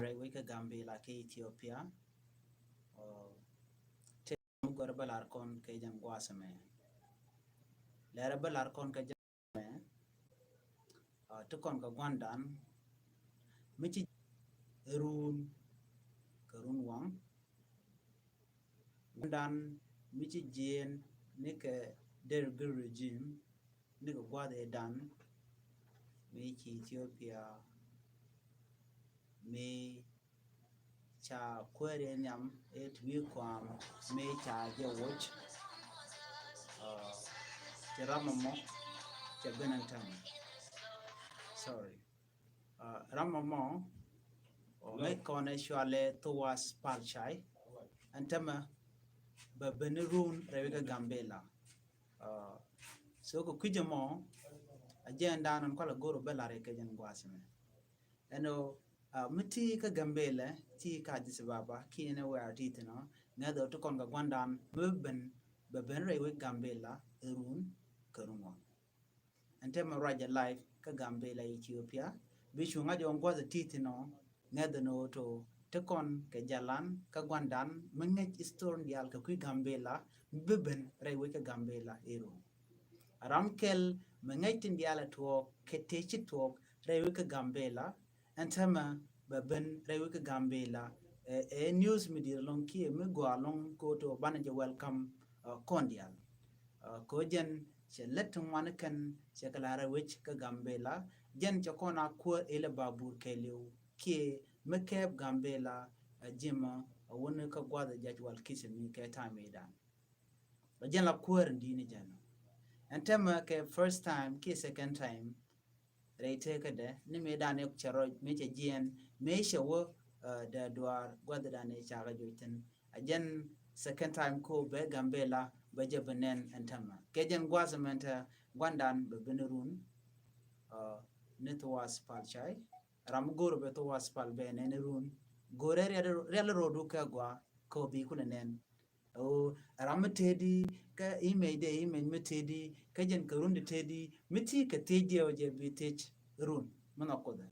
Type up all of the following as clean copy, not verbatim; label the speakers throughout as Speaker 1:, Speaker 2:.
Speaker 1: Rewika Gambella ke Ethiopia or te mugarabal arkon ke jam guasame. Lerabal arkon ke jam tukon ka gwandan michi run karun wang gwandan michi jien nika dergir regime nika gwade dan michi Ethiopia me cha kwere nyam et wi kwam me cha je watch ramamo cha benantam sorry ramamo o me kone shwale towas palchai antama ba benirun rewika Gambella so ko kujamo agenda nan kola goro belare ke jan gwasme eno miti ka Gambella ti ka disbaba ki ne wa titino ngado to kon ga gwandan beben rewe Gambella erun karunwa antema raja life ka Gambella Ethiopia bishu ngajo ngwaza titino ngado no to tekon ke jalan ka gwandan mengej istorn dial ka ku Gambella beben rewe ka Gambella erun aramkel mengej dial to ketechi to rewe ka Gambella antema beben rewe ka Gambella news media long ki me go along ko to banaje welcome kondial ko jen se letung wanakan se kala wich ka Gambella jen chakona ko ele babur keleu ki mekeb Gambella jima wona ka gwada jajwal kisemi ke tameda jen la ko ndini jen antema ke first time ki second time reite ka de ni me dane charo me che jien me shewo da duar gwada dane chaga joiten ajen second time ko be Gambella baje benen antama kejen gwazamenta gwandan be benerun netwas palchai ram goro be to was pal be nerun gore real rodu ka gwa ko bi kunen o ram tedi ka ime metedi kejen karun tedi miti ka teje oje bitech run monakoda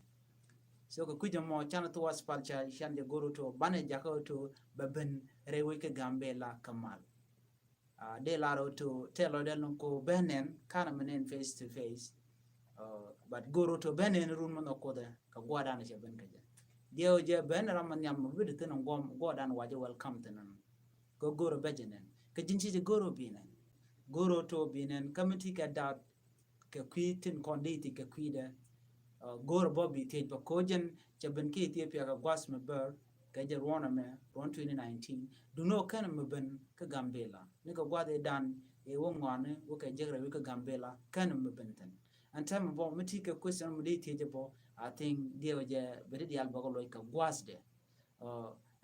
Speaker 1: so ko kujamo chana to was palchai shande goro to bane jako to baben rewe ka Gambella kamal de laro to telo del ko benen kana menen face to face but goro to benen run mono koda ka gwada na ben kaja dio je ben raman yam bidu tan ngom godan waje welcome tan go goro bejenen ka jinchi je goro binen goro to binen committee ka da ka kwitin konditi ka kwida goro bobby tej ba kojen je ben ki Ethiopia ka gwas me ber ka je rona me ron 2019 du no kana me ben ka Gambella ni ka gwade dan e wo ngwane wo ka jegre wi ka Gambella kana me ben tan and time bo miti ka question mo dite je bo I think dio je beri dial bago loy ka gwas de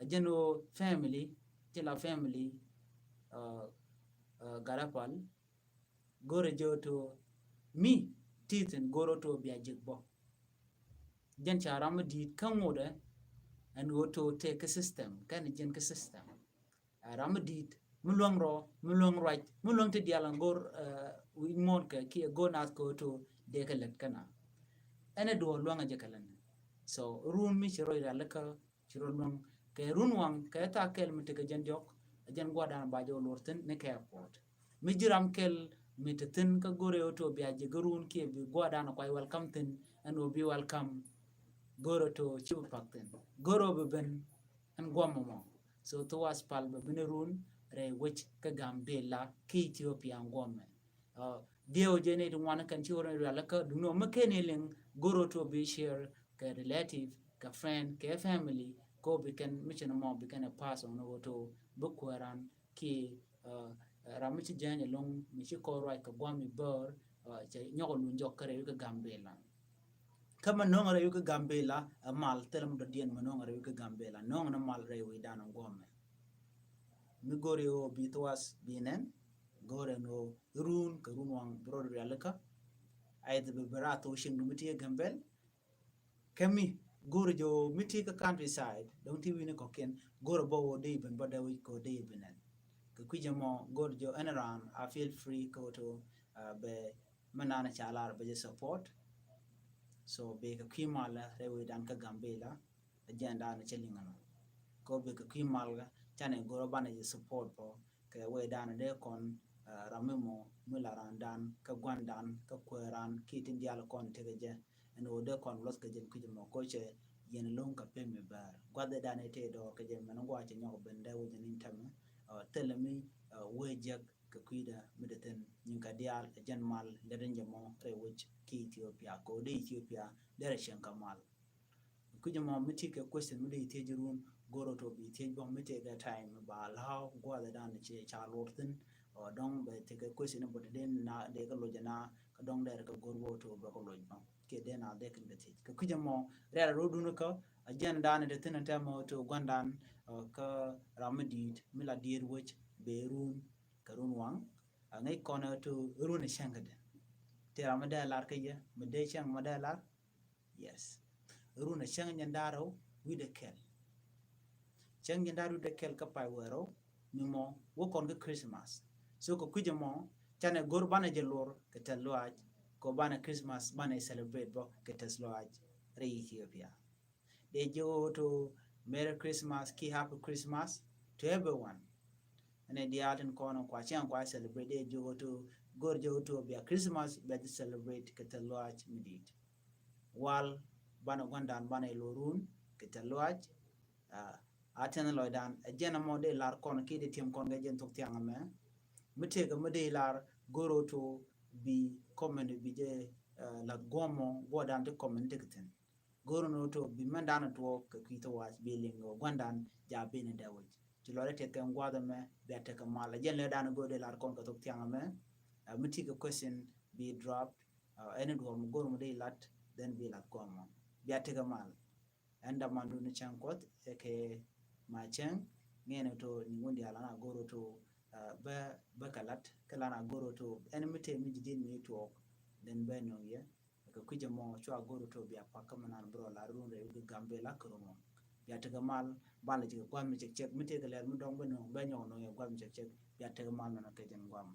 Speaker 1: ajeno family tela family garapal gore joto mi titen goro to biya jigbo jen charam di kanwode and go to take a system kan jen ka system ramadit mulong right mulong te dialan gor wi mon ka ki go nas ko to de ka let kana ene do longa je kalan so run mi chiro ira laka chiro long ke run wang ka ta kel mi te ka jen jok jen godan ba jo lorten ne ka airport mi jiram kel mi te tin ka gore to biya je garun ki bi godan ko welcome tin and will be welcome goro to chibu pakten goro be ben and gomomo so to was pal be benerun re which ka Gambella ki Ethiopia ngome dio jene to wana kan chiwo re laka duno makene ling goro to be share ka relative ka friend ka family ko be kan mission mo be kan pass on to bukwaran ki ramichi janye long mi chi ko right ka gwami bor nyoko lunjo kare ka Gambella kama nong re ka Gambella mal telam do dien manong re ka Gambella nong na mal re wi dan ngome mi gore o bitwas binen gore no run ka run wang bro realaka ay de berato shin miti Gambella kami gore jo miti ka countryside don't ti wini ko ken gore bo de ben boda wi ko de benen ka kujamo gore jo anaran I feel free ko to be manana chalar be support so be ka kimala rewe dan ka Gambella agenda na chelingano ko be ka kimalga chane goro bana je support po ke we dan de kon ramimo mularandan ka gwandan ka kweran kitin dial kon tegeje en o de kon los ke jen kujimo ko che yen long ka pemme bar gwade dan ete do ke jen man gwa che nyoko bende wo jen intame telemi wejek ka kuida mideten nyinka dial jen mal leden jamo re wich ki Ethiopia ko de Ethiopia dere shenka mal kujimo miti ke question mudi itejirun goro to bi tej bom mite ga time ba lao gwa da dan che cha lortin o dong be te ke question bo den na de ga lojana ka dong der ka gorbo to ba ko lojba ke de na de kin beti ke kujimo re rodun ko ajen dan de tin tamo to gwandan ka ramadit mila dir wich berun karun wang ngai kono to run shangade te ramada lar ke ye mede chang madalar yes runa chang nyandaro with kel chang nyandaro de kel ka pai wero mimo wo kon ga Christmas so ko kujamo chane gor bana je lor ke telwaj ko bana Christmas bana celebrate bo ke tesloj re Ethiopia de jo to Merry Christmas ki Happy Christmas to everyone and the art and kono kwa chang kwa celebrate de jo to gor jo to be Christmas be celebrate ke telwaj midit wal bana gwandan bana lorun ke telwaj atena loidan ajena mode lar kon ki de tim kon ga jen tok tianga me mete ga mede lar goro to bi comment bi je la gomo godan de comment de keten goro no to bi mandana to ka kito was bi lingo gwandan ja be ne dawo ti lore te kan gwada me be te ka mala jen le dan go de lar kon ka tok tianga me mete ga question be dropped any do mo goro mo de lat then be lat gomo bi te ga mal anda mandu ni chankot ke macheng ngene to ni ngondi ala na goro to ba kalat kala na goro to enmite mi jidin mi to den be no ye ko kuje mo chwa goro to biya pakam na bro la run re de Gambella kromo ya te gamal bala ji gwam mi chek mite ga ler mu dong be no be nyo no ye gwam chek ya te gamal na ke jen gwam